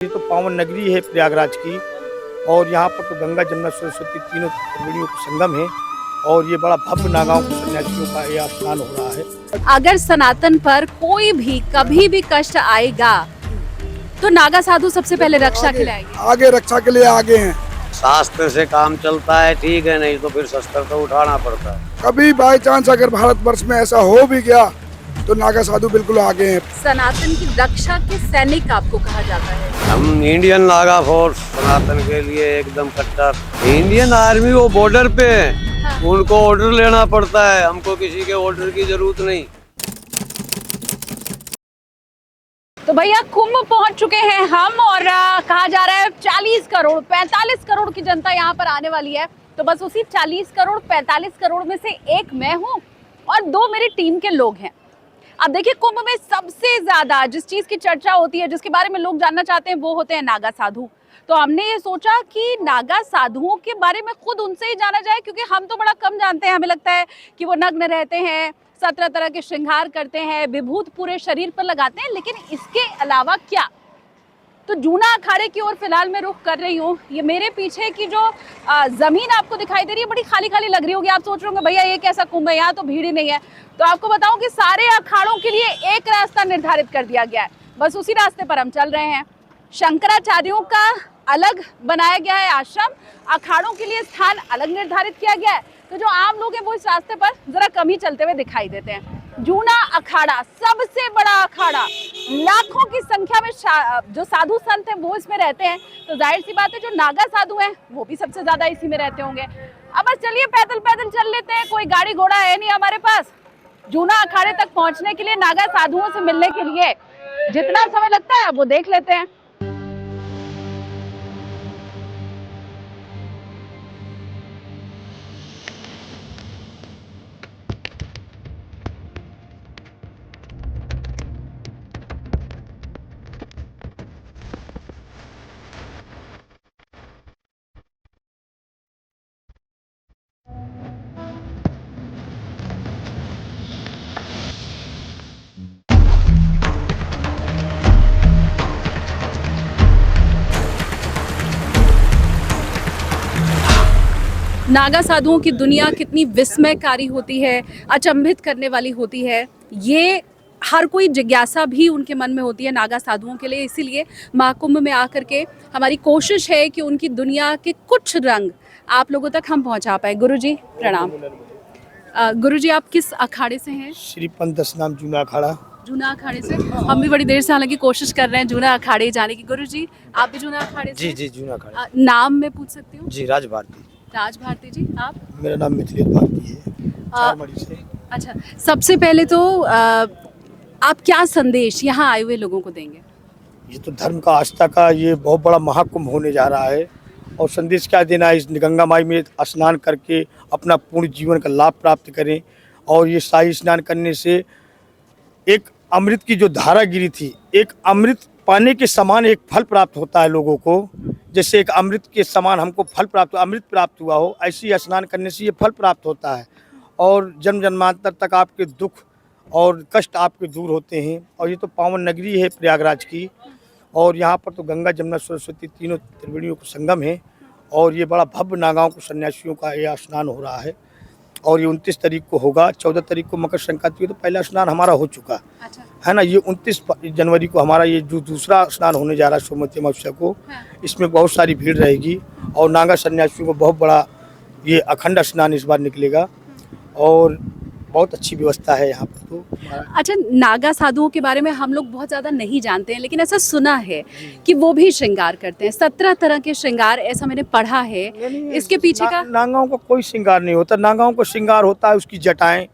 ये तो पावन नगरी है प्रयागराज की। और यहाँ पर तो गंगा जमुना सरस्वती तीनों त्रिवेणियों का संगम है। और ये बड़ा भव्य नागाओं के सन्यासियों का यह स्नान हो रहा है। अगर सनातन पर कोई भी कभी भी कष्ट आएगा तो नागा साधु सबसे पहले रक्षा के लिए आएंगे। आगे रक्षा के लिए आगे हैं। शास्त्र से काम चलता है, ठीक है, नहीं तो फिर शस्त्र तो उठाना पड़ता है। कभी बाई चांस अगर भारतवर्ष में ऐसा हो भी गया तो नागा साधु बिल्कुल आगे हैं। सनातन की रक्षा के सैनिक आपको कहा जाता है। हम इंडियन नागा फोर्स सनातन के लिए एकदम कट्टर। इंडियन आर्मी वो बॉर्डर पे है, हाँ। उनको ऑर्डर लेना पड़ता है, हमको किसी के ऑर्डर की जरूरत नहीं। तो भैया कुंभ पहुंच चुके हैं हम और कहा जा रहा है 40 करोड़ 45 करोड़ की जनता यहाँ पर आने वाली है। तो बस उसी 40 करोड़ 45 करोड़ में से एक मैं हूँ और दो मेरी टीम के लोग हैं। अब देखिए, कुंभ में सबसे ज्यादा जिस चीज की चर्चा होती है, जिसके बारे में लोग जानना चाहते हैं, वो होते हैं नागा साधु। तो हमने ये सोचा कि नागा साधुओं के बारे में खुद उनसे ही जाना जाए, क्योंकि हम तो बड़ा कम जानते हैं। हमें लगता है कि वो नग्न रहते हैं, 17 तरह के श्रृंगार करते हैं, विभूत पूरे शरीर पर लगाते हैं, लेकिन इसके अलावा क्या। तो जूना अखाड़े की ओर फिलहाल मैं रुख कर रही हूँ। ये मेरे पीछे की जो जमीन आपको दिखाई दे रही है, बड़ी खाली खाली लग रही होगी। आप सोच रहे होंगे भैया ये कैसा कुंभ है, यहाँ तो भीड़ ही नहीं है। तो आपको बताऊं कि सारे अखाड़ों के लिए एक रास्ता निर्धारित कर दिया गया है, बस उसी रास्ते पर हम चल रहे हैं। शंकराचार्यों का अलग बनाया गया है आश्रम, अखाड़ों के लिए स्थान अलग निर्धारित किया गया है। तो जो आम लोग हैं वो इस रास्ते पर जरा कम ही चलते हुए दिखाई देते हैं। जूना अखाड़ा सबसे बड़ा अखाड़ा, लाखों की संख्या में जो साधु संत हैं वो इसमें रहते हैं। तो जाहिर सी बात है जो नागा साधु हैं वो भी सबसे ज्यादा इसी में रहते होंगे। अब बस चलिए पैदल पैदल चल लेते हैं, कोई गाड़ी घोड़ा है नहीं हमारे पास। जूना अखाड़े तक पहुंचने के लिए, नागा साधुओं से मिलने के लिए जितना समय लगता है वो देख लेते हैं। नागा साधुओं की दुनिया कितनी विस्मयकारी होती है, अचंभित करने वाली होती है, ये हर कोई जिज्ञासा भी उनके मन में होती है नागा साधुओं के लिए। इसीलिए महाकुंभ में आकर के हमारी कोशिश है कि उनकी दुनिया के कुछ रंग आप लोगों तक हम पहुंचा पाए। गुरुजी प्रणाम। गुरुजी आप किस अखाड़े से हैं? श्री पंथ दस नाम जूना अखाड़ा। जूना अखाड़े से। हम भी बड़ी देर से हालांकि कोशिश कर रहे हैं जूना अखाड़े जाने की। गुरुजी आप भी जूना अखाड़े से? जी जूना अखाड़ा। नाम मैं पूछ सकती हूँ? जी राज भारती। राज भारती जी। आप? मेरा नाम मिथिलेश भारती है, चारमढ़ी से। अच्छा, सबसे पहले तो आप क्या संदेश यहाँ आए हुए लोगों को देंगे? ये तो धर्म का, आस्था का ये बहुत बड़ा महाकुंभ होने जा रहा है। और संदेश क्या देना है, इस गंगा माई में स्नान करके अपना पूर्ण जीवन का लाभ प्राप्त करें। और ये शाही स्नान करने से एक अमृत की जो धारा गिरी थी, एक अमृत पाने के समान एक फल प्राप्त होता है लोगों को। जैसे एक अमृत के समान हमको फल प्राप्त, अमृत प्राप्त हुआ हो, ऐसी स्नान करने से ये फल प्राप्त होता है। और जन्म जन्मांतर तक आपके दुख और कष्ट आपके दूर होते हैं। और ये तो पावन नगरी है प्रयागराज की। और यहाँ पर तो गंगा जमुना सरस्वती तीनों त्रिवेणियों का संगम है। और ये बड़ा भव्य नागाओं के सन्यासियों का यह स्नान हो रहा है। और ये 29 तारीख को होगा। 14 तारीख को मकर संक्रांति, तो पहला स्नान हमारा हो चुका। अच्छा। है ना। ये 29 जनवरी को हमारा ये जो दूसरा स्नान होने जा रहा है सोमवती अमावस्या को। हाँ। इसमें बहुत सारी भीड़ रहेगी और नागा सन्यासियों को बहुत बड़ा ये अखंड स्नान इस बार निकलेगा। और बहुत अच्छी व्यवस्था है यहाँ पर। तो अच्छा, नागा साधुओं के बारे में हम लोग बहुत ज़्यादा नहीं जानते हैं, लेकिन ऐसा सुना है कि वो भी श्रृंगार करते हैं, 17 तरह के श्रृंगार, ऐसा मैंने पढ़ा है। इसके पीछे का नागाओं का कोई श्रृंगार नहीं होता। नागाओं का श्रृंगार होता है उसकी जटाएं,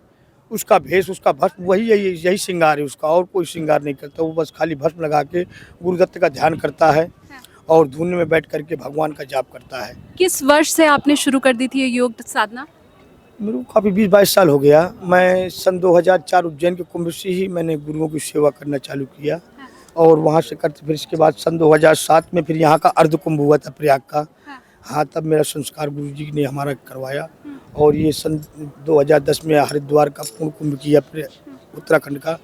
उसका भेष, उसका भस्म, वही यही श्रृंगार है उसका। और कोई श्रृंगार नहीं करता। वो बस खाली भस्म लगा के गुरुदत्त का ध्यान करता है और धुन में बैठ करके भगवान का जाप करता है। किस वर्ष से आपने शुरू कर दी थी ये योग साधना? मेरे को काफ़ी 20-22 साल हो गया। मैं सन 2004 उज्जैन के कुंभ से ही मैंने गुरुओं की सेवा करना चालू किया। और वहाँ से करते फिर इसके बाद सन 2007 में फिर यहाँ का अर्ध कुंभ हुआ था प्रयाग का। हाँ, तब मेरा संस्कार गुरुजी ने हमारा करवाया। और ये सन 2010 में हरिद्वार का पूर्ण कुंभ किया उत्तराखंड का।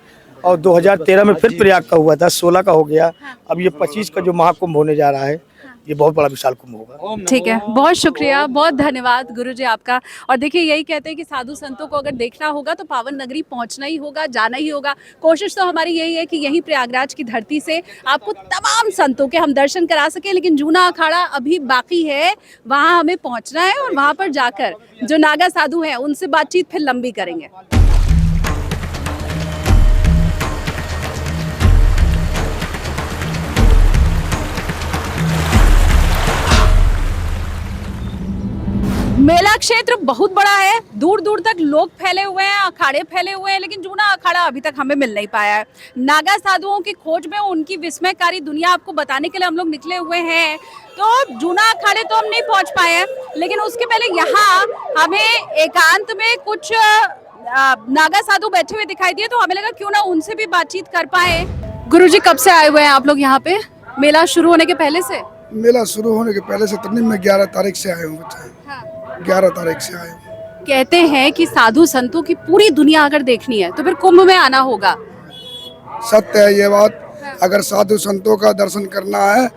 और 2013 में फिर प्रयाग का हुआ था, 16 का हो गया। अब ये 25 का जो महाकुंभ होने जा रहा है, ये बहुत बड़ा विशाल कुंभ होगा। ठीक है, बहुत शुक्रिया, बहुत धन्यवाद गुरुजी आपका। और देखिए, यही कहते हैं कि साधु संतों को अगर देखना होगा तो पावन नगरी पहुंचना ही होगा, जाना ही होगा। कोशिश तो हमारी यही है कि यही प्रयागराज की धरती से आपको तमाम संतों के हम दर्शन करा सके, लेकिन जूना अखाड़ा अभी बाकी है, वहाँ हमें पहुँचना है और वहाँ पर जाकर जो नागा साधु हैं उनसे बातचीत फिर लंबी करेंगे। मेला क्षेत्र बहुत बड़ा है, दूर दूर तक लोग फैले हुए हैं, अखाड़े फैले हुए हैं, लेकिन जूना अखाड़ा अभी तक हमें मिल नहीं पाया है। नागा साधुओं की खोज में उनकी विस्मयकारी दुनिया आपको बताने के लिए हम लोग निकले हुए हैं। तो जूना अखाड़े तो हम नहीं पहुंच पाए हैं, लेकिन उसके पहले यहाँ हमें एकांत में कुछ नागा साधु बैठे हुए दिखाई दिए, तो हमें लगा क्यों ना उनसे भी बातचीत कर पाए। गुरुजी, कब से आए हुए हैं आप लोग यहाँ पे? मेला शुरू होने के पहले से? मेला शुरू होने के पहले से तब मैं 11 तारीख से आया हूँ बच्चा। 11 तारीख से आए हूँ। कहते हैं कि साधु संतों की पूरी दुनिया अगर देखनी है तो फिर कुंभ में आना होगा। सत्य है ये बात। अगर साधु संतों का दर्शन करना है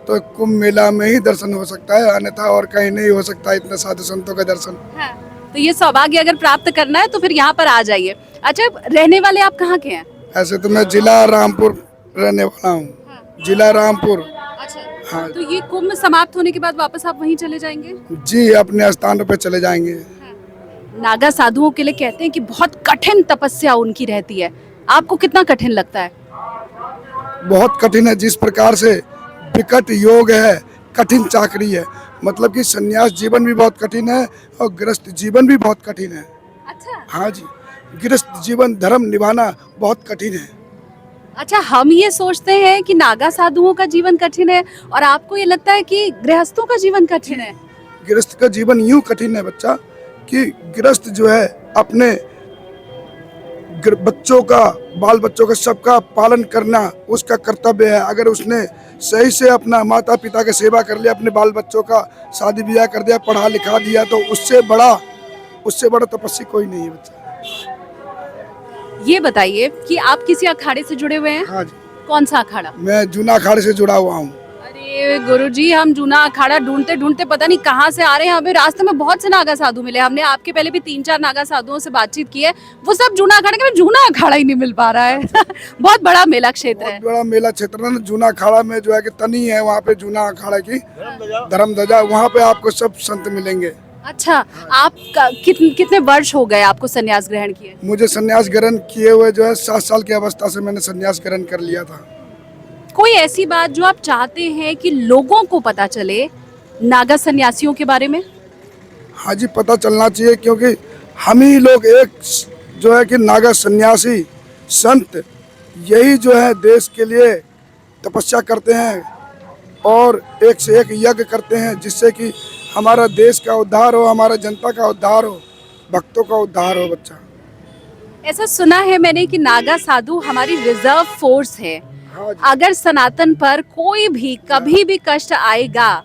तो कुंभ मेला में ही दर्शन हो सकता है, अन्यथा और कहीं नहीं हो सकता इतने साधु संतों का दर्शन। तो ये सौभाग्य अगर प्राप्त करना है तो फिर यहाँ पर आ जाइए। अच्छा, रहने वाले आप कहाँ के हैं? ऐसे तो मैं जिला रामपुर रहने वाला हूँ, जिला रामपुर। हाँ। तो ये कुंभ समाप्त होने के बाद वापस आप वहीं चले जाएंगे? जी, अपने स्थान पे चले जाएंगे। नागा साधुओं के लिए कहते हैं कि बहुत कठिन तपस्या उनकी रहती है, आपको कितना कठिन लगता है? बहुत कठिन है, जिस प्रकार से विकट योग है, कठिन चाकरी है। मतलब कि संन्यास जीवन भी बहुत कठिन है और गृहस्थ जीवन भी बहुत कठिन है। अच्छा। हाँ जी, गृहस्थ जीवन धर्म निभाना बहुत कठिन है। अच्छा, हम ये सोचते हैं कि नागा साधुओं का जीवन कठिन है और आपको ये लगता है कि गृहस्थों का जीवन कठिन है? गृहस्थ का जीवन यूं कठिन है बच्चा कि गृहस्थ जो है अपने बच्चों का, बाल बच्चों का सबका पालन करना उसका कर्तव्य है। अगर उसने सही से अपना माता पिता की सेवा कर लिया, अपने बाल बच्चों का शादी ब्याह कर दिया, पढ़ा लिखा दिया, तो उससे बड़ा तपस्वी कोई नहीं है बच्चा। ये बताइए कि आप किसी अखाड़े से जुड़े हुए हैं? हाँ जी। कौन सा अखाड़ा? मैं जूना अखाड़े से जुड़ा हुआ हूँ। अरे गुरुजी, हम जूना अखाड़ा ढूंढते ढूंढते पता नहीं कहाँ से आ रहे हैं। हमें रास्ते में बहुत से नागा साधु मिले, हमने आपके पहले भी 3-4 नागा साधुओं से बातचीत की है, वो सब जूना अखाड़े के, जूना अखाड़ा ही नहीं मिल पा रहा है। बहुत बड़ा मेला क्षेत्र है। बहुत बड़ा मेला क्षेत्र है। जूना अखाड़ा में जो है कि तनी है, वहाँ पे जूना अखाड़ा की धर्मध्वजा, वहाँ पे आपको सब संत मिलेंगे। अच्छा, आप कितने वर्ष हो गए आपको संन्यास ग्रहण किए? मुझे संन्यास ग्रहण किए हुए जो है 7 साल की अवस्था से मैंने संन्यास ग्रहण कर लिया था। कोई ऐसी बात जो आप चाहते हैं कि लोगों को पता चले नागा सन्यासियों के बारे में? हाँ जी, पता चलना चाहिए, क्योंकि हम ही लोग एक जो है कि नागा सन्यासी संत यही जो है देश के लिए तपस्या करते हैं और एक से एक यज्ञ करते हैं, जिससे कि हमारा देश का उद्धार हो, हमारा जनता का उद्धार हो, भक्तों का उद्धार हो बच्चा। ऐसा सुना है मैंने कि नागा साधु हमारी रिजर्व फोर्स है। अगर सनातन पर कोई भी कभी भी कष्ट आएगा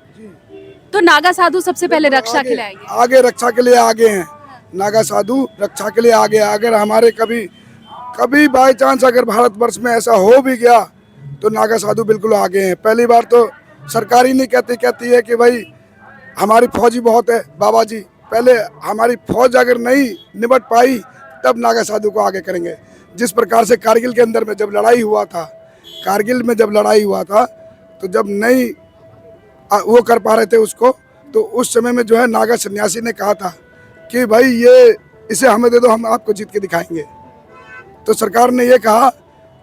तो नागा साधु सबसे पहले रक्षा के लिए आएंगे। आगे रक्षा के लिए आगे हैं नागा साधु, रक्षा के लिए आगे। अगर हमारे कभी बाई चांस अगर भारतवर्ष में ऐसा हो भी गया तो नागा साधु बिल्कुल आगे हैं। पहली बार तो सरकार ही नहीं कहती है कि भाई हमारी फौजी बहुत है बाबा जी, पहले हमारी फौज अगर नहीं निपट पाई तब नागा साधु को आगे करेंगे। जिस प्रकार से कारगिल के अंदर में जब लड़ाई हुआ था, तो जब नहीं वो कर पा रहे थे उसको, तो उस समय में जो है नागा सन्यासी ने कहा था कि भाई इसे हमें दे दो, हम आपको जीत के दिखाएंगे। तो सरकार ने ये कहा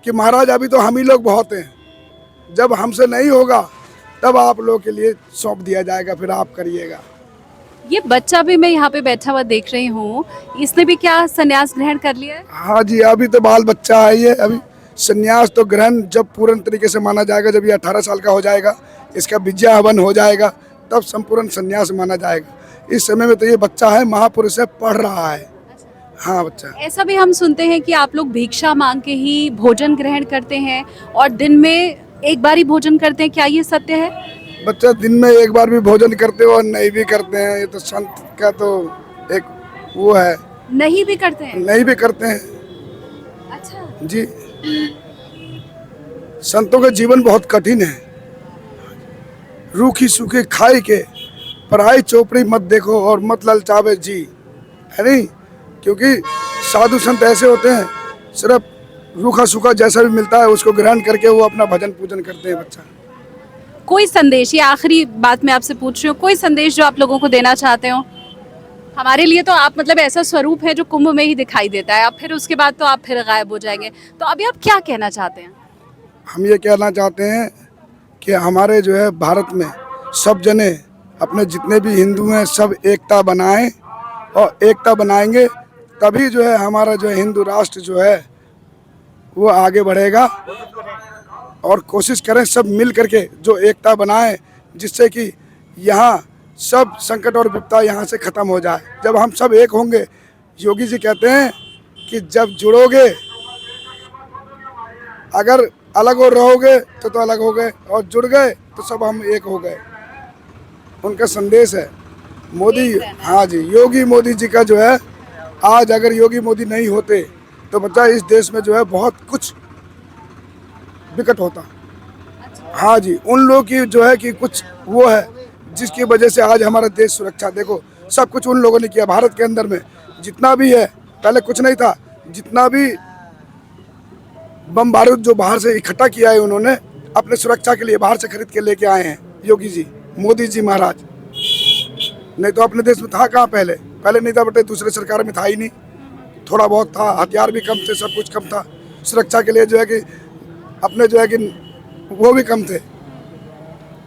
कि महाराज अभी तो हम ही लोग बहुत हैं, जब हमसे नहीं होगा तब आप लोगों के लिए सौंप दिया जाएगा, फिर आप करिएगा। ये बच्चा भी मैं यहाँ पे बैठा हुआ देख रही हूँ, इसने भी क्या संन्यास ग्रहण कर लिया है? हाँ जी, अभी तो बाल बच्चा है ये। अभी संन्यास तो ग्रहण जब पूर्ण तरीके से माना जाएगा, जब ये 18 साल का हो जाएगा, इसका विद्या हवन हो जाएगा, तब संपूर्ण संन्यास माना जाएगा। इस समय में तो ये बच्चा है, महापुरुष है, पढ़ रहा है। हाँ बच्चा। ऐसा भी हम सुनते हैं कि आप लोग भिक्षा मांग के ही भोजन ग्रहण करते हैं और दिन में एक बार ही भोजन करते हैं, क्या ये सत्य है? बच्चा दिन में एक बार भी भोजन करते हो और नहीं भी करते हैं, ये तो संत का तो एक वो है। नहीं भी करते हैं? नहीं भी करते हैं। अच्छा जी। संतों का जीवन बहुत कठिन है। रूखी सूखी खाई के पराई चोपड़ी मत देखो और मत ललचावे जी, है नहीं। क्योंकि साधु संत ऐसे होते हैं, सिर्फ रूखा सूखा जैसा भी मिलता है उसको ग्रहण करके वो अपना भजन पूजन करते हैं। बच्चा, कोई संदेश, ये आखिरी बात मैं आपसे पूछ रही हूँ, कोई संदेश जो आप लोगों को देना चाहते हो? हमारे लिए तो आप मतलब ऐसा स्वरूप है जो कुंभ में ही दिखाई देता है, अब फिर उसके बाद तो आप फिर गायब हो जाएंगे, तो अभी आप क्या कहना चाहते हैं? हम ये कहना चाहते हैं कि हमारे जो है भारत में सब जने अपने जितने भी हिंदू हैं सब एकता बनाएं, और एकता बनाएंगे तभी जो है हमारा जो है हिंदू राष्ट्र जो है वो आगे बढ़ेगा। और कोशिश करें सब मिल करके जो एकता बनाएं, जिससे कि यहाँ सब संकट और विपदा यहाँ से खत्म हो जाए। जब हम सब एक होंगे, योगी जी कहते हैं कि जब जुड़ोगे, अगर अलग हो रहोगे तो अलग हो गए, और जुड़ गए तो सब हम एक हो गए। उनका संदेश है मोदी, हाँ जी, योगी मोदी जी का जो है, आज अगर योगी मोदी नहीं होते तो बच्चा इस देश में जो है बहुत कुछ विकट होता। हाँ जी, उन लोगों की जो है कि कुछ वो है जिसकी वजह से आज हमारा देश सुरक्षा, देखो सब कुछ उन लोगों ने किया। भारत के अंदर में जितना भी है, पहले कुछ नहीं था, जितना भी बम बारूद जो बाहर से इकट्ठा किया है उन्होंने अपने सुरक्षा के लिए बाहर से खरीद के लेके आए हैं योगी जी, मोदी जी महाराज। नहीं तो अपने देश में था कहाँ, पहले नहीं था बेटे, दूसरे सरकार में था ही नहीं। थोड़ा बहुत था, हथियार भी कम थे, सब कुछ कम था, सुरक्षा के लिए जो है कि अपने जो है कि वो भी कम थे।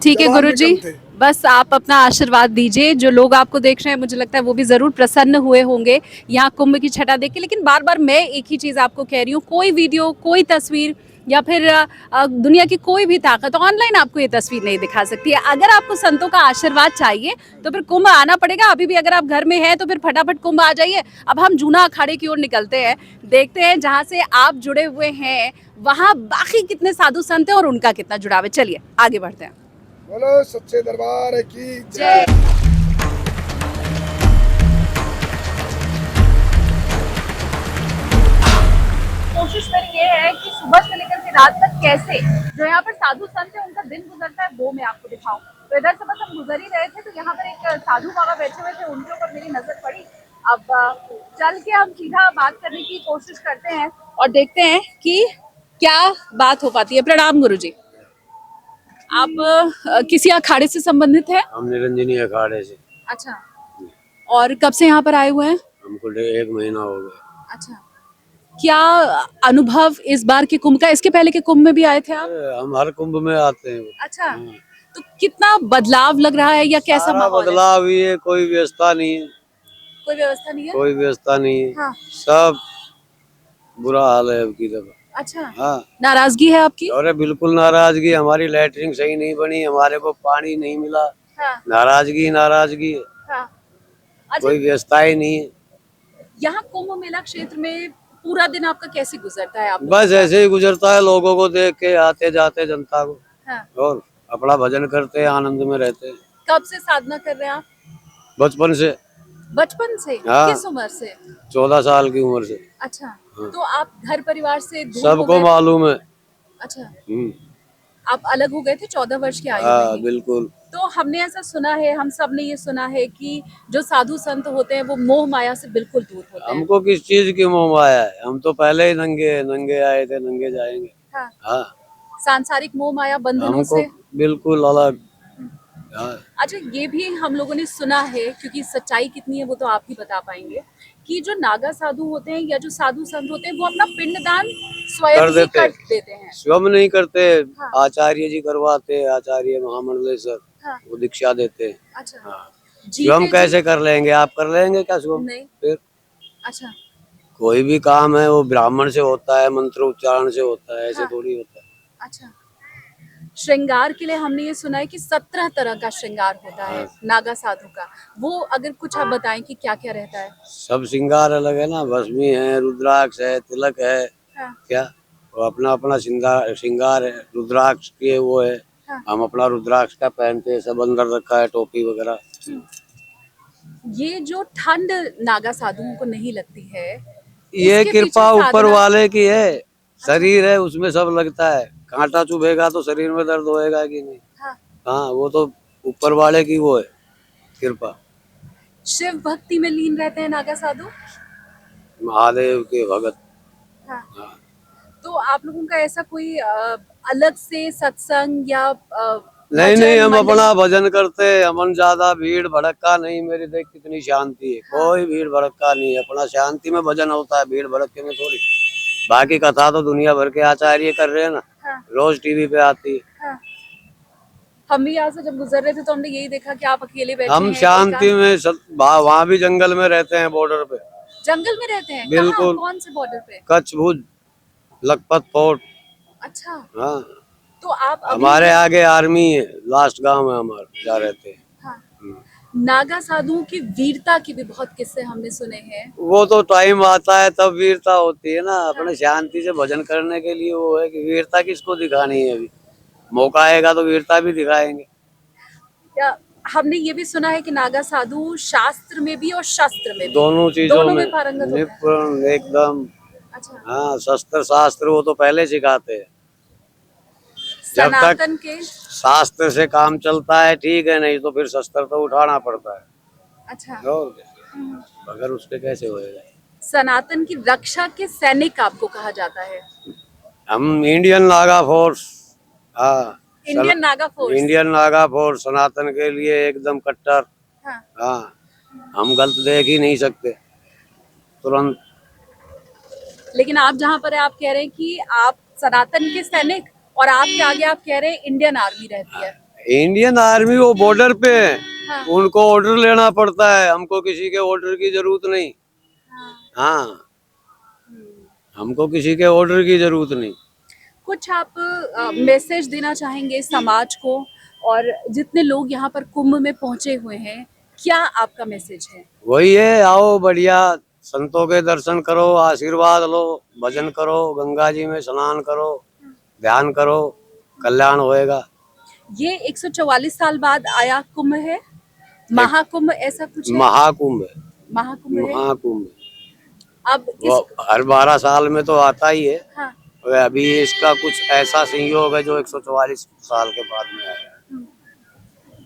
ठीक है जवान भी गुरुजी, कम थे। बस आप अपना आशीर्वाद दीजिए। जो लोग आपको देख रहे हैं, मुझे लगता है वो भी जरूर प्रसन्न हुए होंगे यहाँ कुंभ की छटा देख के। लेकिन बार बार मैं एक ही चीज़ आपको कह रही हूँ, कोई वीडियो, कोई तस्वीर या फिर दुनिया की कोई भी ताकत ऑनलाइन आपको ये तस्वीर नहीं दिखा सकती है। अगर आपको संतों का आशीर्वाद चाहिए तो फिर कुंभ आना पड़ेगा। अभी भी अगर आप घर में हैं तो फिर फटाफट कुंभ आ जाइए। अब हम जूना अखाड़े की ओर निकलते हैं, देखते हैं जहाँ से आप जुड़े हुए हैं वहाँ बाकी कितने साधु संत हैं और उनका कितना जुड़ाव है। चलिए आगे बढ़ते हैं। बोलो सच्चे दरबार की जय। कोशिश मेरी ये है कि सुबह से लेकर के रात तक कैसे जो यहाँ पर साधु संत है उनका दिन गुजरता है वो मैं आपको दिखाऊं। तो इधर से बस हम गुजर ही रहे थे तो यहाँ पर एक साधु बाबा बैठे हुए थे, उनके ऊपर मेरी नजर पड़ी। अब चल के हम सीधा बात करने की कोशिश करते हैं और देखते हैं कि क्या बात हो पाती है। प्रणाम गुरुजी। आप किसी अखाड़े से संबंधित है? हम निरंजनी अखाड़े से। अच्छा, और कब से यहाँ पर आए हुए हैं? हमको 1 महीना हो गया। अच्छा, क्या अनुभव इस बार के कुंभ का? इसके पहले के कुंभ में भी आए थे आप? हम हर कुंभ में आते हैं। अच्छा, तो कितना बदलाव लग रहा है या कैसा सारा माहौल है? बदलाव ही है, कोई व्यवस्था नहीं है। कोई व्यवस्था नहीं है? कोई व्यवस्था नहीं है। हाँ। सब बुरा हाल है अब की दफा। अच्छा, हाँ, नाराजगी है आपकी? अरे बिल्कुल नाराजगी। हमारी लैटरिन सही नहीं बनी, हमारे को पानी नहीं मिला, हाँ, नाराजगी नाराजगी है। हाँ। अच्छा, कोई व्यवस्था ही नहीं है। यहाँ कुंभ मेला क्षेत्र में पूरा दिन आपका कैसे गुजरता है? आप बस ऐसे ही गुजरता है, लोगों को देख के आते जाते जनता को, हाँ। और अपना भजन करते हैं, आनंद में रहते हैं। कब से साधना कर रहे हैं आप? बचपन से। बचपन से? हाँ। किस उम्र से? 14 साल की उम्र से। अच्छा, तो आप घर परिवार से दूर हो सबको गए? मालूम है। अच्छा, हम्म। आप अलग हो गए थे 14 वर्ष की आयु में हाँ ही। बिल्कुल। तो हमने ऐसा सुना है, हम सब ने ये सुना है कि जो साधु संत होते हैं वो मोह माया से बिल्कुल दूर होते हैं। हमको किस चीज की मोह माया है? हम तो पहले ही नंगे नंगे आए थे, नंगे जाएंगे। हाँ, हाँ, सांसारिक मोह माया बंधनों हमको से। बिल्कुल अलग। हाँ, अच्छा, ये भी हम लोगों ने सुना है, क्योंकि सच्चाई कितनी है वो तो आप ही बता पाएंगे, कि जो नागा साधु होते हैं या जो साधु संत होते हैं वो अपना पिंडदान स्वयं कर ही देते। कर देते हैं। स्वयं नहीं करते, हाँ। आचार्य जी करवाते, आचार्य महामंडलेश्वर, हाँ। वो दीक्षा देते हैं। अच्छा, हाँ। जी स्वयं जी। कैसे कर लेंगे? आप कर लेंगे क्या स्वयं? नहीं। फिर अच्छा, कोई भी काम है वो ब्राह्मण से होता है, मंत्र उच्चारण से होता है, ऐसे हाँ। थोड़ी होता है। अच्छा, श्रृंगार के लिए हमने ये सुना है कि 17 तरह का श्रृंगार होता है नागा साधु का। वो अगर कुछ आप बताएं कि क्या क्या रहता है? सब श्रृंगार अलग है ना, भस्मी है, रुद्राक्ष है, तिलक है। हाँ, क्या वो अपना अपना श्रृंगार है। रुद्राक्ष के वो है, हाँ। हम अपना रुद्राक्ष का पहनते हैं, सब अंदर रखा है, टोपी वगैरह। ये जो ठंड नागा साधुओं को नहीं लगती है, ये इसके कृपा पीछे ऊपर साधना- वाले की है। शरीर है उसमें सब लगता है, कांटा चुभेगा तो शरीर में दर्द होएगा कि नहीं। हाँ। हाँ वो तो ऊपर वाले की वो है कृपा। शिव भक्ति में लीन रहते हैं नागा साधु। महादेव के भगत। हाँ। हाँ। तो आप लोगों का ऐसा कोई अलग से सत्संग या नहीं भजन नहीं, हम मंडली? अपना भजन करते हैं, हमन ज्यादा भीड़ भड़का नहीं। मेरी देख कितनी शांति है, कोई भीड़ भड़का नहीं है, अपना शांति में भजन होता है, भीड़ भड़के में थोड़ी। बाकी कथा तो दुनिया भर के आचार्य कर रहे हैं ना। हाँ। रोज टीवी पे आती है। हाँ। हम भी यहाँ से जब गुजर रहे थे तो हमने यही देखा कि आप अकेले बैठे हम हैं, शांति में वहाँ भी जंगल में रहते हैं, बॉर्डर पे। जंगल में रहते हैं। बिल्कुल। कहाँ? कौन से बॉर्डर पे? कच्छ भुज लखपत फोर्ट। अच्छा। हाँ तो आप अभी हमारे आगे आर्मी है, लास्ट गांव है हमारे, जा रहते हैं। हाँ। नागा साधुओं की वीरता के भी बहुत किस्से हमने सुने हैं। वो तो टाइम आता है तब वीरता होती है ना, अपने शांति से भजन करने के लिए वो है कि वीरता किसको दिखानी है। अभी मौका आएगा तो वीरता भी दिखाएंगे। या हमने ये भी सुना है कि नागा साधु शास्त्र में भी और शस्त्र में भी, दोनों चीजों में पारंगत होते हैं। निपुण एकदम। अच्छा। हाँ शस्त्र शास्त्र वो तो पहले सिखाते हैं। जब तक सनातन के शास्त्र से काम चलता है ठीक है, नहीं तो फिर शस्त्र तो उठाना पड़ता है। अच्छा। और क्या? अगर उसके कैसे होएगा। सनातन की रक्षा के सैनिक आपको कहा जाता है। हम इंडियन नागा फोर्स। हाँ Indian Naga force. Indian Naga force Sanatan के लिए एकदम कट्टर। हाँ। हाँ हम गलत देख ही नहीं सकते तुरंत। लेकिन आप जहाँ पर है आप कह रहे हैं कि आप सनातन के सैनिक, और आपके आगे आप कह रहे हैं इंडियन आर्मी रहती है। इंडियन आर्मी वो बॉर्डर पे है। हाँ। उनको ऑर्डर लेना पड़ता है, हमको किसी के ऑर्डर की जरूरत नहीं। हाँ हमको किसी के ऑर्डर की जरूरत नहीं। कुछ आप मैसेज देना चाहेंगे समाज को, और जितने लोग यहाँ पर कुंभ में पहुंचे हुए हैं, क्या आपका मैसेज है? वही है, आओ बढ़िया संतों के दर्शन करो, आशीर्वाद लो, भजन करो, गंगा जी में स्नान करो, ध्यान करो, कल्याण होएगा। ये 144 साल बाद आया कुंभ है, महाकुंभ ऐसा कुछ है? महाकुंभ है। महाकुंभ है। महाकुंभ अब वो हर 12 साल में तो आता ही है। हाँ। और अभी इसका कुछ ऐसा संयोग है जो 144 साल के बाद में आया है।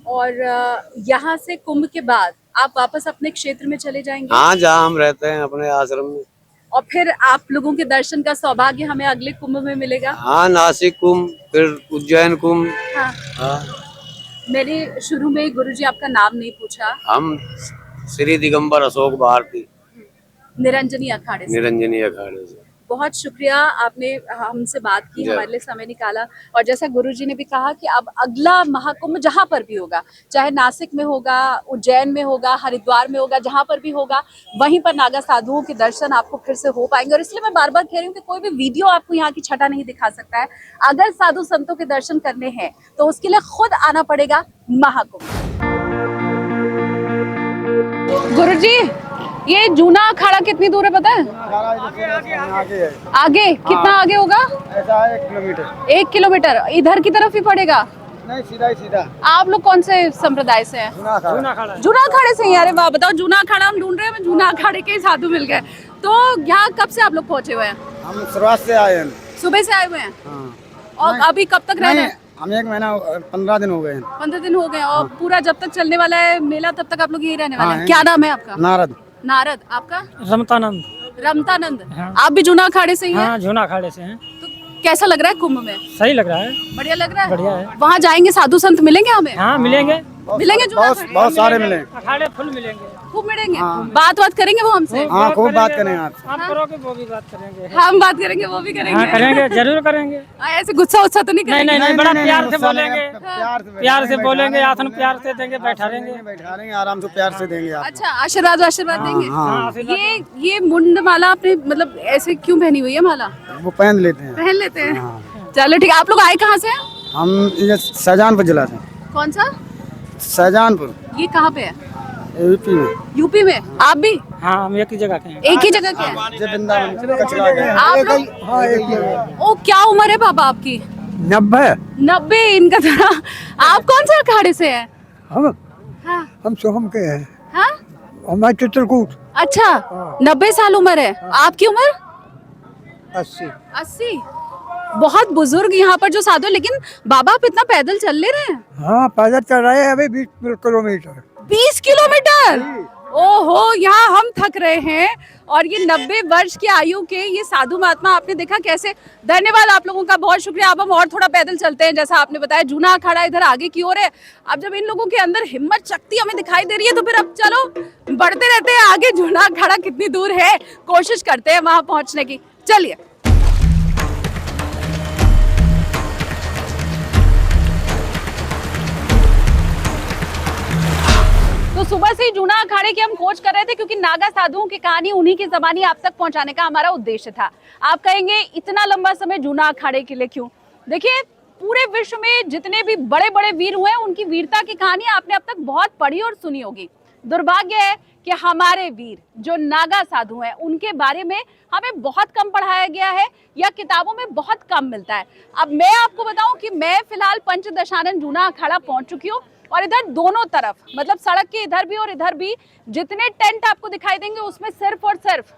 और यहाँ से कुंभ के बाद आप वापस अपने क्षेत्र में चले जाएंगे? हाँ जहाँ हम रहते हैं अपने आश्रम में। और फिर आप लोगों के दर्शन का सौभाग्य हमें अगले कुंभ में मिलेगा? हाँ नासिक कुंभ, फिर उज्जैन कुंभ। हाँ। हाँ मैंने शुरू में गुरुजी आपका नाम नहीं पूछा। हम श्री दिगंबर अशोक भारती निरंजनी अखाड़े से। निरंजनी अखाड़े से। बहुत शुक्रिया, आपने हमसे बात की, हमारे लिए समय निकाला। और जैसा गुरुजी ने भी कहा कि अब अगला महाकुंभ जहाँ पर भी होगा, चाहे नासिक में होगा, उज्जैन में होगा, हरिद्वार में होगा, जहाँ पर भी होगा, वहीं पर नागा साधुओं के दर्शन आपको फिर से हो पाएंगे। और इसलिए मैं बार बार कह रही हूँ कि कोई भी वीडियो आपको यहाँ की छटा नहीं दिखा सकता है। अगर साधु संतों के दर्शन करने हैं तो उसके लिए खुद आना पड़ेगा महाकुंभ। गुरुजी ये जूना अखाड़ा कितनी दूर है पता है? आगे कितना आगे होगा? ऐसा 1 किलोमीटर। 1 किलोमीटर इधर की तरफ ही पड़ेगा? नहीं सीधा ही सीधा। आप लोग कौन से संप्रदाय से हैं? जूना अखाड़े से ही। अरे वाह, बताओ, जूना अखाड़ा हम ढूंढ रहे हैं, जूना अखाड़े के साधु मिल गए। तो यहाँ कब से आप लोग पहुँचे हुए हैं? हम शुरुआत से आए हैं। सुबह से आए हुए हैं? हाँ। और अभी कब तक रह रहे हैं? हम 1 महीना 15 दिन हो गए हैं। 15 दिन हो गए। और पूरा जब तक चलने वाला है मेला तब तक आप लोग यही रहने वाले हैं? हाँ, क्या नाम है आपका? नारद। नारद। आपका? रमतानंद। रमतानंद। हाँ। आप भी जूना अखाड़े से ही हैं? हाँ जूना अखाड़े से हैं। तो कैसा लग रहा है कुंभ में? सही लग रहा है। बढ़िया लग रहा है? बढ़िया है। वहाँ जाएंगे साधु संत मिलेंगे हमें? हाँ मिलेंगे। मिलेंगे जूना अखाड़े? बहुत सारे मिले। अखाड़े फुल मिलेंगे। खूब मिलेंगे। बात करेंगे वो हमसे? हाँ खूब बात करेंगे आपसे। आप करोगे वो भी बात करेंगे। हम बात करेंगे वो भी हाँ करेंगे। करेंगे, जरूर करेंगे। ऐसे गुस्सा उस्सा तो नहीं नहीं करेंगे? नहीं नहीं, बड़ा प्यार से बोलेंगे। प्यार से बोलेंगे, बैठा आसन प्यार से देंगे, बैठा रहेंगे। बैठा लेंगे, आराम से प्यार से देंगे आप। अच्छा, आशीर्वाद देंगे। हाँ ये मुंड माला आपने मतलब ऐसे क्यों पहनी हुई है माला? वो पहन लेते हैं। पहन लेते हैं। चलो ठीक है। आप लोग आए कहाँ से? हम ये शाहजहानपुर जिला से। कौन सा? शाहजहानपुर। ये कहाँ पे है? यूपी में। यूपी में? आप भी हाँ हम एक ही जगह के हैं। एक ही जगह के हैं? ये वृंदावन कचरा गया। आप लोग? हाँ एक ही जगह। ओ, क्या उम्र है पापा आपकी? 90। इनका थोड़ा। आप कौन से अखाड़े से हैं? हम सोहम के हैं। हाँ? हमारे चित्रकूट। अच्छा, 90 साल उम्र है। आपकी उम्र? 80। 80। बहुत बुजुर्ग यहाँ पर जो साधु हैं, लेकिन बाबा आप इतना पैदल चल ले रहे हैं? हाँ, पैदल चल रहे हैं अभी 20 किलोमीटर। 20 किलोमीटर? ओहो, यहाँ हम थक रहे हैं। और ये 90 वर्ष की आयु के ये साधु महात्मा, आपने देखा कैसे। धन्यवाद आप लोगों का, बहुत शुक्रिया। अब हम और थोड़ा पैदल चलते हैं, जैसा आपने बताया जूना अखाड़ा इधर आगे की ओर है। अब जब इन लोगों के अंदर हिम्मत शक्ति हमें दिखाई दे रही है, तो फिर अब चलो बढ़ते रहते हैं आगे। जूना अखाड़ा कितनी दूर है, कोशिश करते हैं वहां पहुंचने की। चलिए। तो सुबह से ही जूना अखाड़े की हम खोज कर रहे थे, क्योंकि नागा साधुओं की कहानी, उन्हीं की ज़बानी आप तक पहुंचाने का हमारा उद्देश्य था। आप कहेंगे इतना लंबा समय जूना अखाड़े के लिए क्यों? देखिए, पूरे विश्व में जितने भी बड़े बड़े वीर हुए हैं, उनकी वीरता की कहानी आपने अब तक बहुत पढ़ी और सुनी होगी। दुर्भाग्य है कि हमारे वीर जो नागा साधु हैं, उनके बारे में हमें बहुत कम पढ़ाया गया है या किताबों में बहुत कम मिलता है। अब मैं आपको बताऊं कि मैं फिलहाल पंचदशानन जूना अखाड़ा पहुंच चुकी हूँ, और इधर दोनों तरफ, मतलब सड़क के इधर भी और इधर भी, जितने टेंट आपको दिखाई देंगे उसमें सिर्फ और सिर्फ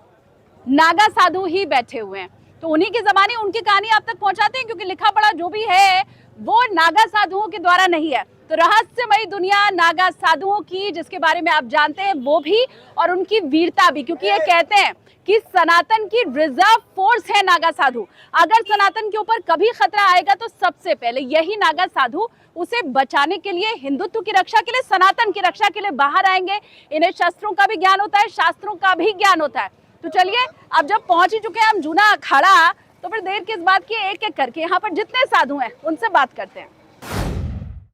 नागा साधु ही बैठे हुए हैं। तो उन्हीं की ज़बानी, उनकी कहानी आप तक पहुंचाते हैं, क्योंकि लिखा पढ़ा जो भी है वो नागा साधुओं के द्वारा नहीं है। तो रहस्यमयी दुनिया नागा साधुओं की, जिसके बारे में आप जानते हैं वो भी, और उनकी वीरता भी, क्योंकि ये कहते हैं कि सनातन की रिजर्व फोर्स है नागा साधु। अगर सनातन के ऊपर कभी खतरा आएगा तो सबसे पहले यही नागा साधु उसे बचाने के लिए, हिंदुत्व की रक्षा के लिए, सनातन की रक्षा के लिए बाहर आएंगे। इन्हें शस्त्रों का भी ज्ञान होता है, शास्त्रों का भी ज्ञान होता है। तो चलिए, अब जब पहुंच ही चुके हैं हम जूना अखाड़ा, तो फिर देर किस बात की, एक एक करके यहाँ पर जितने साधु हैं उनसे बात करते हैं।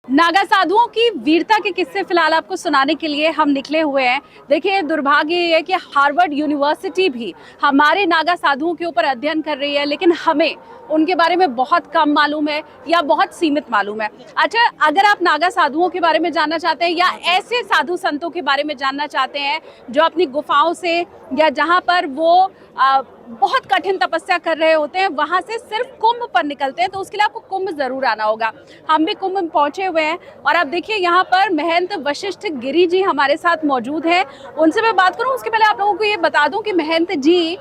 नागा साधुओं की वीरता के किस्से फिलहाल आपको सुनाने के लिए हम निकले हुए हैं। देखिए, दुर्भाग्य ये है कि हार्वर्ड यूनिवर्सिटी भी हमारे नागा साधुओं के ऊपर अध्ययन कर रही है, लेकिन हमें उनके बारे में बहुत कम मालूम है या बहुत सीमित मालूम है। अच्छा, अगर आप नागा साधुओं के बारे में जानना चाहते हैं या ऐसे साधु संतों के बारे में जानना चाहते हैं जो अपनी गुफाओं से या जहाँ पर वो बहुत कठिन तपस्या कर रहे होते हैं, वहाँ से सिर्फ कुंभ पर निकलते हैं, तो उसके लिए आपको कुंभ ज़रूर आना होगा। हम भी कुंभ में पहुँचे हुए हैं, और आप देखिए यहाँ पर महंत वशिष्ठ गिरी जी हमारे साथ मौजूद हैं। उनसे मैं बात करूँ उसके पहले आप लोगों को ये बता दूँ कि महंत जी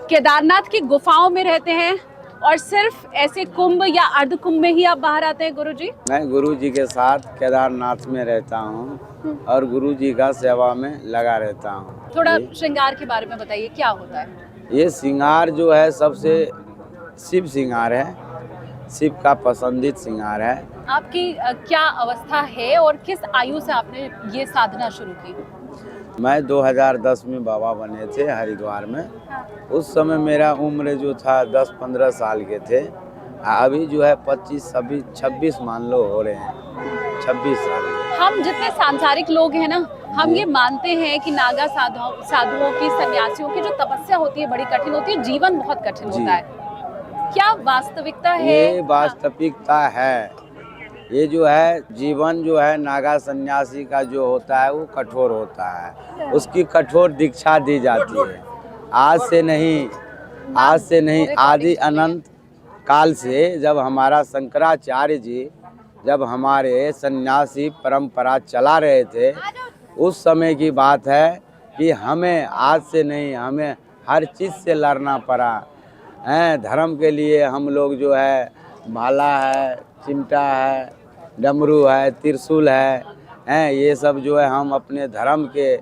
केदारनाथ की गुफाओं में रहते हैं, और सिर्फ ऐसे कुंभ या अर्ध कुंभ में ही आप बाहर आते हैं गुरुजी? मैं गुरुजी के साथ केदारनाथ में रहता हूँ और गुरुजी का सेवा में लगा रहता हूँ। थोड़ा श्रृंगार के बारे में बताइए, क्या होता है? ये श्रृंगार जो है सबसे शिव श्रृंगार है, शिव का पसंदीद श्रृंगार है। आपकी क्या अवस्था है और किस आयु से आपने ये साधना शुरू की? मैं 2010 में बाबा बने थे हरिद्वार में। उस समय मेरा उम्र जो था 10-15 साल के थे। अभी जो है 25-26 मान लो हो रहे हैं, 26 साल के। हम जितने सांसारिक लोग हैं ना, हम ये मानते हैं कि नागा साधुओं की, सन्यासियों की जो तपस्या होती है बड़ी कठिन होती है, जीवन बहुत कठिन होता है। क्या वास्तविकता है? ये वास्तविकता है। ये जो है जीवन जो है नागा सन्यासी का जो होता है वो कठोर होता है, उसकी कठोर दीक्षा दी जाती है। आज से नहीं आदि अनंत काल से, जब हमारा शंकराचार्य जी जब हमारे सन्यासी परंपरा चला रहे थे, उस समय की बात है कि हमें आज से नहीं, हमें हर चीज़ से लड़ना पड़ा है। धर्म के लिए हम लोग जो है भाला है, चिमटा है, डमरू है, त्रिशूल है, ये सब जो है हम अपने धर्म के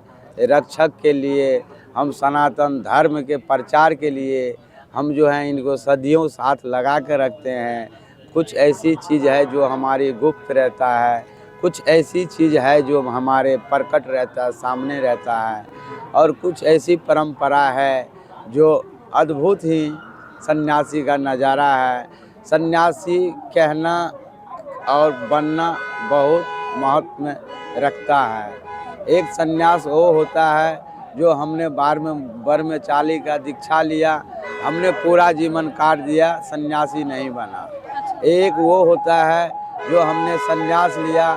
रक्षक के लिए, हम सनातन धर्म के प्रचार के लिए हम जो है इनको सदियों साथ लगा कर रखते हैं। कुछ ऐसी चीज़ है जो हमारी गुप्त रहता है, कुछ ऐसी चीज़ है जो हमारे प्रकट रहता है, सामने रहता है, और कुछ ऐसी परंपरा है जो अद्भुत ही सन्यासी का नज़ारा है। सन्यासी कहना और बनना बहुत महत्व रखता है। एक सन्यास वो होता है जो हमने ब्रह्मचारी का दीक्षा लिया, हमने पूरा जीवन काट दिया, सन्यासी नहीं बना। एक वो होता है जो हमने सन्यास लिया,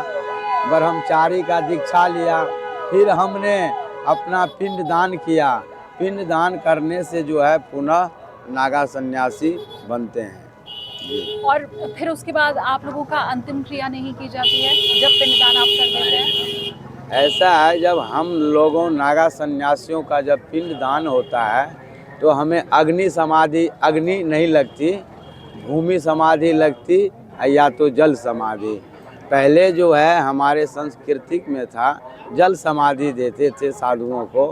ब्रह्मचारी का दीक्षा लिया, फिर हमने अपना पिंड दान किया। पिंड दान करने से जो है पुनः नागा सन्यासी बनते हैं। और फिर उसके बाद आप लोगों का अंतिम क्रिया नहीं की जाती है जब पिंडदान आप कर देते हैं? ऐसा है, जब हम लोगों नागा सन्यासियों का जब पिंड दान होता है तो हमें अग्नि समाधि, अग्नि नहीं लगती, भूमि समाधि लगती या तो जल समाधि। पहले जो है हमारे सांस्कृतिक में था जल समाधि देते थे साधुओं को।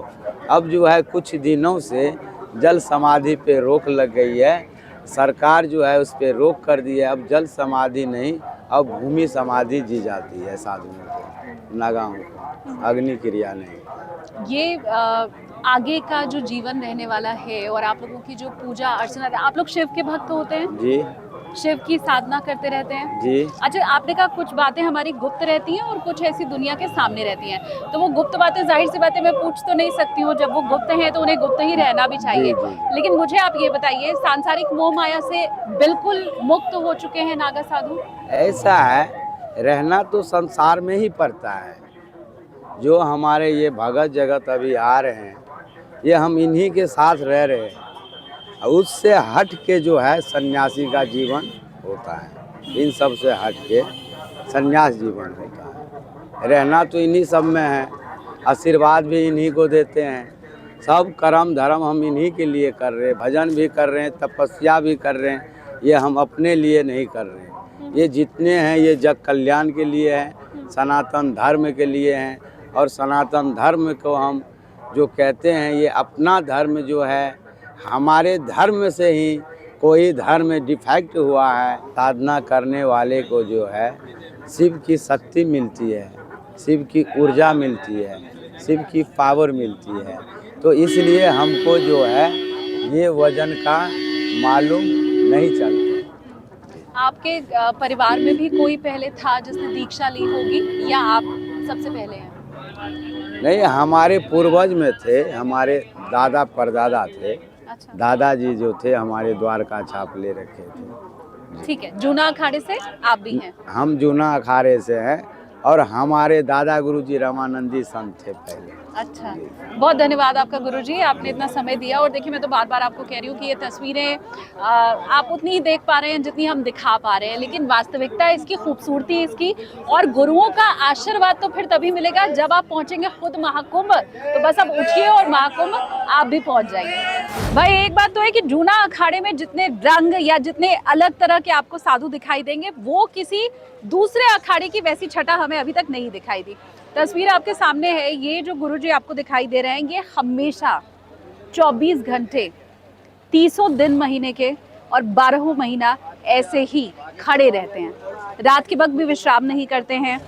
अब जो है कुछ दिनों से जल समाधि पे रोक लग गई है, सरकार जो है उस पे रोक कर दी है। अब जल समाधि नहीं, अब भूमि समाधि जी जाती है साधुओं को, नागाओं को, अग्नि क्रिया नहीं। ये आगे का जो जीवन रहने वाला है और आप लोगों की जो पूजा अर्चना, आप लोग शिव के भक्त होते हैं, जी शिव की साधना करते रहते हैं। जी। अच्छा, आपने कहा कुछ बातें हमारी गुप्त रहती हैं और कुछ ऐसी दुनिया के सामने रहती हैं, तो वो गुप्त बातें जाहिर सी बातें मैं पूछ तो नहीं सकती हूँ, जब वो गुप्त हैं तो उन्हें गुप्त ही रहना भी चाहिए। जी। लेकिन मुझे आप ये बताइए, सांसारिक मोह माया से बिल्कुल मुक्त हो चुके हैं नागा साधु? ऐसा है, रहना तो संसार में ही पड़ता है। जो हमारे ये भगत जगत अभी आ रहे हैं, ये हम इन्हीं के साथ रह रहे हैं। उससे हट के जो है सन्यासी का जीवन होता है, इन सब से हट के सन्यास जीवन होता है। रहना तो इन्हीं सब में है, आशीर्वाद भी इन्हीं को देते हैं। सब कर्म धर्म हम इन्हीं के लिए कर रहे हैं, भजन भी कर रहे हैं, तपस्या भी कर रहे हैं। ये हम अपने लिए नहीं कर रहे हैं, ये जितने हैं ये जग कल्याण के लिए हैं, सनातन धर्म के लिए हैं। और सनातन धर्म को हम जो कहते हैं, ये अपना धर्म जो है, हमारे धर्म से ही कोई धर्म डिफेक्ट हुआ है, साधना करने वाले को जो है शिव की शक्ति मिलती है, शिव की ऊर्जा मिलती है, शिव की पावर मिलती है। तो इसलिए हमको जो है ये वजन का मालूम नहीं चलता। आपके परिवार में भी कोई पहले था जिसने दीक्षा ली होगी, या आप सबसे पहले हैं? नहीं, हमारे पूर्वज में थे, हमारे दादा परदादा थे। अच्छा, दादाजी जो थे हमारे द्वारका छाप ले रखे थे। ठीक है। जूना अखाड़े से आप भी हैं? हम जूना अखाड़े से हैं और हमारे दादा गुरुजी रामानंदी संत थे पहले। अच्छा, बहुत धन्यवाद आपका गुरुजी, आपने इतना समय दिया। और देखिए, मैं तो बार बार आपको कह रही हूँ कि ये तस्वीरें आप उतनी ही देख पा रहे हैं जितनी हम दिखा पा रहे हैं, लेकिन वास्तविकता इसकी, खूबसूरती इसकी, और गुरुओं का आशीर्वाद तो फिर तभी मिलेगा जब आप पहुँचेंगे खुद महाकुंभ। तो बस अब उठिए और महाकुंभ आप भी पहुँच जाइए। भाई, एक बात तो है कि जूना अखाड़े में जितने रंग या जितने अलग तरह के आपको साधु दिखाई देंगे, वो किसी दूसरे अखाड़े की वैसी छटा हमें अभी तक नहीं दिखाई दी। तस्वीर आपके सामने है, ये जो गुरुजी आपको दिखाई दे रहे हैं, ये हमेशा 24 घंटे 300 दिन महीने के और 12 महीना ऐसे ही खड़े रहते हैं, रात के वक्त भी विश्राम नहीं करते हैं।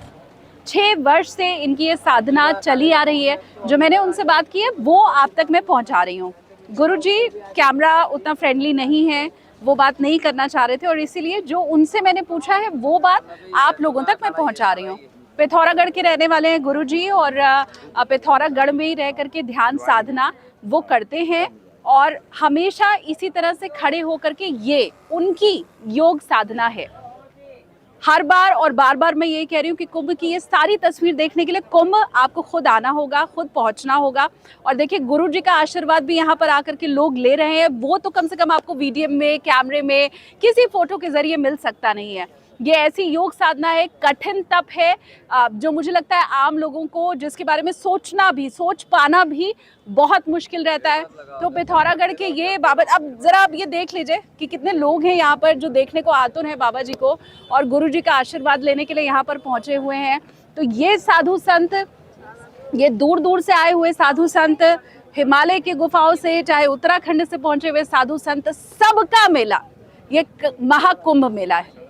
6 वर्ष से इनकी ये साधना चली आ रही है। जो मैंने उनसे बात की है वो आप तक मैं पहुंचा रही हूँ। गुरुजी कैमरा उतना फ्रेंडली नहीं है, वो बात नहीं करना चाह रहे थे, और इसीलिए जो उनसे मैंने पूछा है वो बात आप लोगों तक मैं पहुंचा रही हूँ। पिथौरागढ़ के रहने वाले हैं गुरुजी, और पिथौरागढ़ में ही रह करके ध्यान साधना वो करते हैं, और हमेशा इसी तरह से खड़े होकर के ये उनकी योग साधना है। हर बार और बार बार मैं ये कह रही हूँ कि कुंभ की ये सारी तस्वीर देखने के लिए कुंभ आपको खुद आना होगा, खुद पहुँचना होगा। और देखिए, गुरुजी का आशीर्वाद भी यहाँ पर आकर के लोग ले रहे हैं, वो तो कम से कम आपको वीडियो में, कैमरे में, किसी फोटो के जरिए मिल सकता नहीं है। ये ऐसी योग साधना है, कठिन तप है, जो मुझे लगता है आम लोगों को, जिसके बारे में सोच पाना भी बहुत मुश्किल रहता है। तो पिथौरागढ़ के ये बाबा, अब जरा आप ये देख लीजिए कि कितने लोग हैं यहाँ पर जो देखने को आतुर हैं बाबा जी को, और गुरुजी का आशीर्वाद लेने के लिए यहाँ पर पहुँचे हुए हैं। तो ये साधु संत, ये दूर दूर से आए हुए साधु संत, हिमालय की गुफाओं से, चाहे उत्तराखंड से पहुँचे हुए साधु संत, सबका मेला ये महाकुंभ मेला है।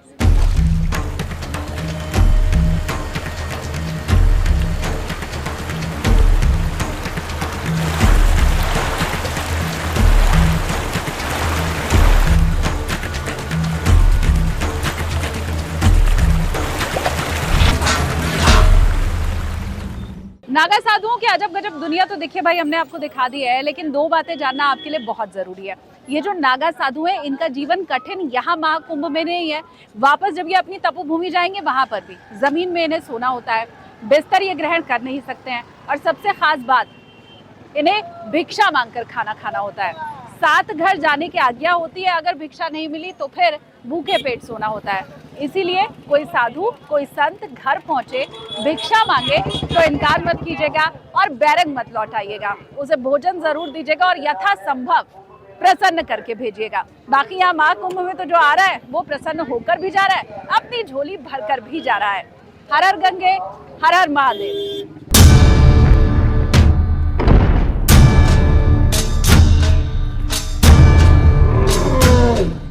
नागा साधुओं की अजब गजब दुनिया तो देखिए भाई, हमने आपको दिखा दी है, लेकिन 2 बातें जानना आपके लिए बहुत जरूरी है। ये जो नागा साधु हैं, इनका जीवन कठिन यहाँ महाकुंभ में नहीं है, वापस जब ये अपनी तपोभूमि जाएंगे वहां पर भी जमीन में इन्हें सोना होता है, बिस्तर ये ग्रहण कर नहीं सकते हैं, और सबसे खास बात, इन्हें भिक्षा मांगकर खाना खाना होता है। 7 घर जाने की आज्ञा होती है, अगर भिक्षा नहीं मिली तो फिर भूखे पेट सोना होता है। इसीलिए कोई साधु, कोई संत घर पहुंचे, भिक्षा मांगे तो इनकार मत कीजिएगा और बैरक मत लौटाइएगा, उसे भोजन जरूर दीजिएगा, और यथासंभव प्रसन्न करके भेजिएगा। बाकी यहाँ महाकुंभ में तो जो आ रहा है वो प्रसन्न होकर भी जा रहा है, अपनी झोली भरकर भी जा रहा है। हर हर गंगे, हर हर महादेव।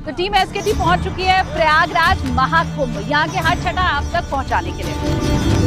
तो टीम एसकेटी पहुंच चुकी है प्रयागराज महाकुंभ, यहाँ के हर छठा आप तक पहुंचाने के लिए।